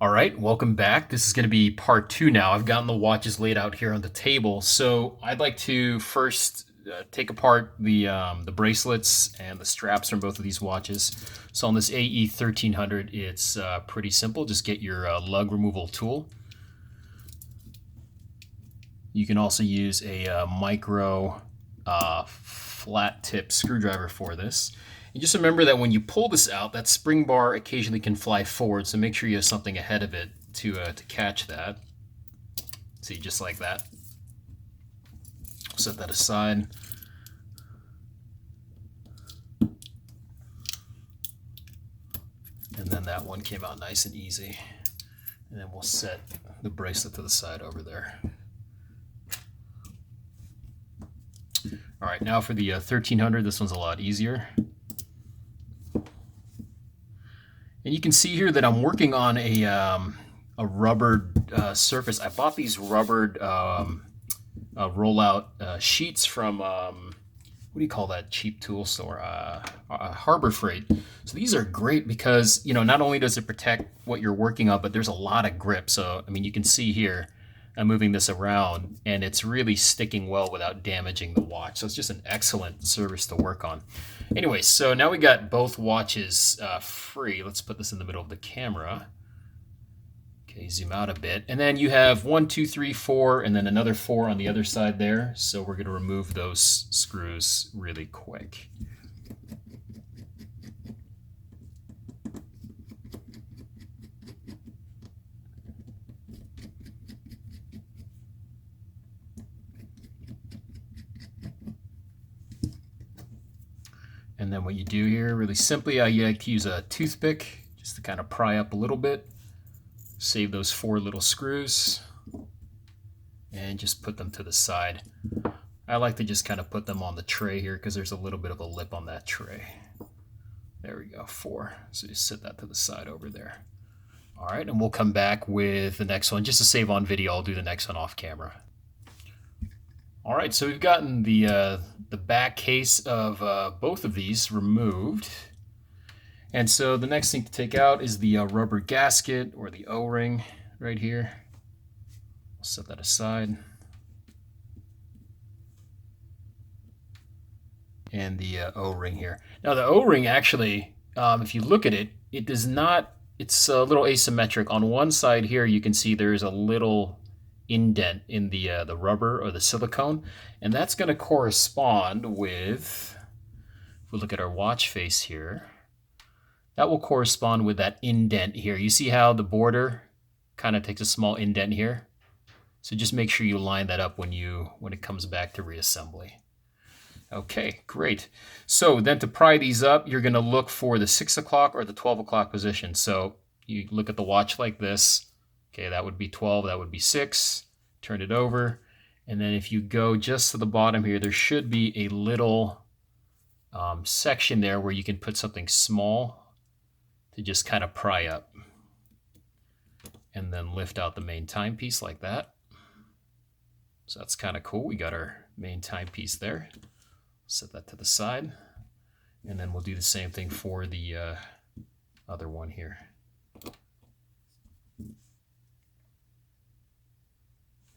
All right, welcome back. This is going to be part two now. I've gotten the watches laid out here on the table. So I'd like to first take apart the bracelets and the straps from both of these watches. So on this AE 1300, it's pretty simple. Just get your lug removal tool. You can also use a micro flat tip screwdriver for this. And just remember that when you pull this out, that spring bar occasionally can fly forward, so make sure you have something ahead of it to catch that. See, just like that. Set that aside. And then that one came out nice and easy. And then we'll set the bracelet to the side over there. All right, now for the 1300, this one's a lot easier. And you can see here that I'm working on a rubbered surface. I bought these rubbered rollout sheets from, what do you call that cheap tool store? Harbor Freight. So these are great because, not only does it protect what you're working on, but there's a lot of grip. So, I mean, you can see here, I'm moving this around and it's really sticking well without damaging the watch. So it's just an excellent surface to work on. Anyway, so now we got both watches free. Let's put this in the middle of the camera. Okay, zoom out a bit. And then you have 1, 2, 3, 4, and then another 4 on the other side there. So we're going to remove those screws really quick. And then what you do here, really simply, you like to use a toothpick just to kind of pry up a little bit. Save those 4 little screws and just put them to the side. I like to just kind of put them on the tray here because there's a little bit of a lip on that tray. There we go, 4. So just set that to the side over there. All right, and we'll come back with the next one. Just to save on video, I'll do the next one off camera. All right, so we've gotten the back case of both of these removed. And so the next thing to take out is the rubber gasket or the O-ring right here. I'll set that aside. And the O-ring here. Now the O-ring actually, if you look at it, it does not, it's a little asymmetric. On one side here, you can see there's a little indent in the rubber or the silicone, and that's going to correspond with, if we look at our watch face here, that will correspond with that indent here. You see how the border kind of takes a small indent here? So just make sure you line that up when it comes back to reassembly. Okay, great. So then to pry these up, you're going to look for the 6 o'clock or the 12 o'clock position. So you look at the watch like this. Okay, that would be 12, that would be 6. Turn it over. And then if you go just to the bottom here, there should be a little section there where you can put something small to just kind of pry up. And then lift out the main timepiece like that. So that's kind of cool. We got our main timepiece there. Set that to the side. And then we'll do the same thing for the other one here.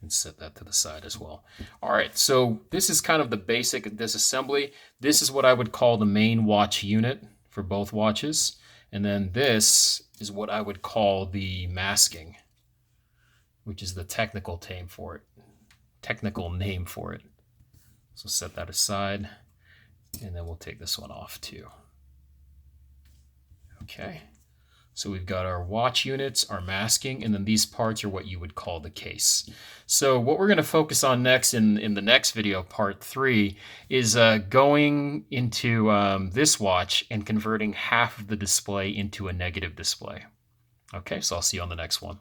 And set that to the side as well. All right, so this is kind of the basic disassembly. This is what I would call the main watch unit for both watches. And then this is what I would call the masking, which is the technical name for it. So set that aside, and then we'll take this one off too. Okay. So we've got our watch units, our masking, and then these parts are what you would call the case. So what we're going to focus on next in the next video, part 3, is going into this watch and converting half of the display into a negative display. Okay, so I'll see you on the next one.